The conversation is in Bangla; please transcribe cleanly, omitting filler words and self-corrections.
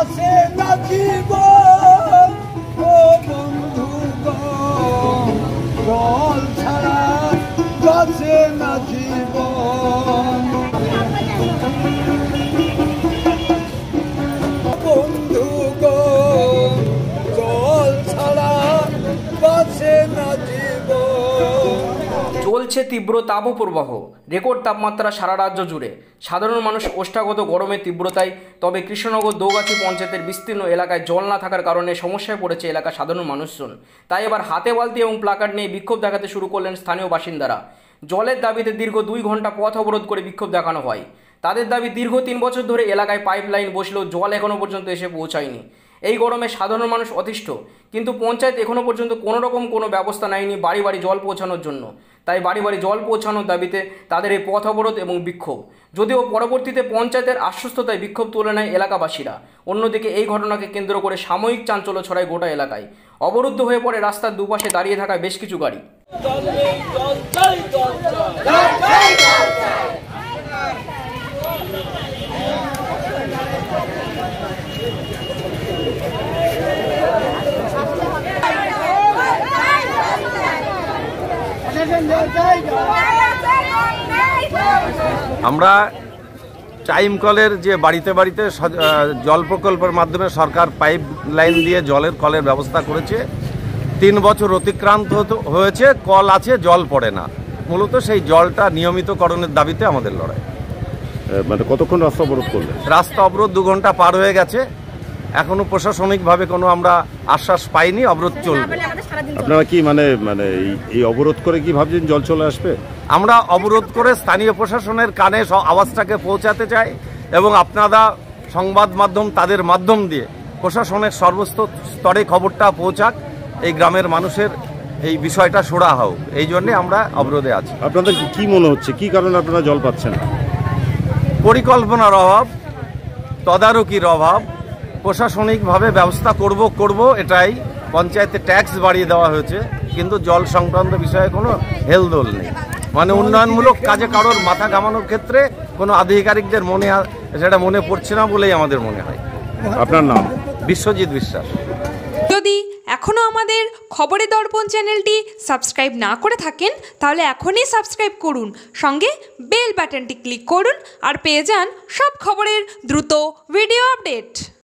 বাসে না জীবন ও বন্ধু জল ছাড়া বাসে না জীবন বন্ধু জল ছাড়া বাসে না জীবন। চলছে তীব্র তাপপ্রবাহ, রেকর্ড তাপমাত্রা সারা রাজ্য জুড়ে। সাধারণ মানুষ ওষ্ঠাগত গরমের তীব্রতায়। তবে কৃষ্ণনগর দৌগাছি পঞ্চায়েতের বিস্তীর্ণ এলাকায় জল না থাকার কারণে সমস্যায় পড়েছে এলাকার সাধারণ মানুষজন। তাই এবার হাতে বালতি এবং প্লাকার্ড নিয়ে বিক্ষোভ দেখাতে শুরু করলেন স্থানীয় বাসিন্দারা। জলের দাবিতে দীর্ঘ 2 ঘন্টা পথ অবরোধ করে বিক্ষোভ দেখানো হয়। তাদের দাবি, দীর্ঘ 3 বছর ধরে এলাকায় পাইপ লাইন বসলেও জল এখনও পর্যন্ত এসে পৌঁছায়নি। এই গরমে সাধারণ মানুষ অতিষ্ঠ, কিন্তু পঞ্চায়েত এখনও পর্যন্ত কোনো ব্যবস্থা নেয়নি বাড়ি বাড়ি জল পৌঁছানোর জন্য। তাই বাড়ি বাড়ি জল পৌঁছানোর দাবিতে তাদের এই পথ অবরোধ এবং বিক্ষোভ। যদিও পরবর্তীতে পঞ্চায়েতের আশ্বস্ততায় বিক্ষোভ তুলে নেয় এলাকাবাসীরা। অন্যদিকে এই ঘটনাকে কেন্দ্র করে সাময়িক চাঞ্চল্য ছড়ায় গোটা এলাকায়। অবরুদ্ধ হয়ে পড়ে রাস্তার দুপাশে দাঁড়িয়ে থাকা বেশ কিছু গাড়ি। আমরা টাইম কলের যে বাড়িতে বাড়িতে জল প্রকল্পের মাধ্যমে সরকার পাইপ লাইন দিয়ে জলের কলের ব্যবস্থা করেছে। 3 বছর অতিক্রান্ত হয়েছে, কল আছে, জল পড়ে না। মূলত সেই জলটা নিয়মিতকরণের দাবিতে আমাদের লড়াই। মানে কতক্ষণ রাস্তা অবরোধ করলেন? রাস্তা অবরোধ 2 ঘন্টা পার হয়ে গেছে, এখনো প্রশাসনিকভাবে কোনো আমরা আশ্বাস পাইনি। অবরোধ চলবে। আপনারা কি মানে এই অবরোধ করে কি ভাবছেন জল চলে আসবে? আমরা অবরোধ করে স্থানীয় প্রশাসনের কানে আওয়াজটাকে পৌঁছাতে চাই এবং আপনারা সংবাদ মাধ্যম তাদের মাধ্যম দিয়ে প্রশাসনের সর্বস্ত স্তরে খবরটা পৌঁছাক, এই গ্রামের মানুষের এই বিষয়টা সুরাহা হোক। এই জন্যে আমরা অবরোধে আছি। আপনাদের কি মনে হচ্ছে, কি কারণে আপনারা জল পাচ্ছেন না? পরিকল্পনার অভাব, তদারকির অভাব। প্রশাসনিকভাবে ব্যবস্থা করব এটাই। পঞ্চায়েতে ট্যাক্স বাড়িয়ে দেওয়া হয়েছে, কিন্তু জল সংক্রান্ত বিষয়ে কোনো হেলদোল নেই। মানে উন্নয়নমূলক কাজে কারোর মাথা ঘামানোর ক্ষেত্রে কোনো আধিকারিকদের সেটা মনে পড়ছে না বলেই আমাদের মনে হয়। আপনার নাম? বিশ্বজিৎ বিশ্বাস। যদি এখনও আমাদের খবরের দর্পণ চ্যানেলটি সাবস্ক্রাইব না করে থাকেন, তাহলে এখনই সাবস্ক্রাইব করুন, সঙ্গে বেল বাটনটি ক্লিক করুন আর পেয়ে যান সব খবরের দ্রুত ভিডিও আপডেট।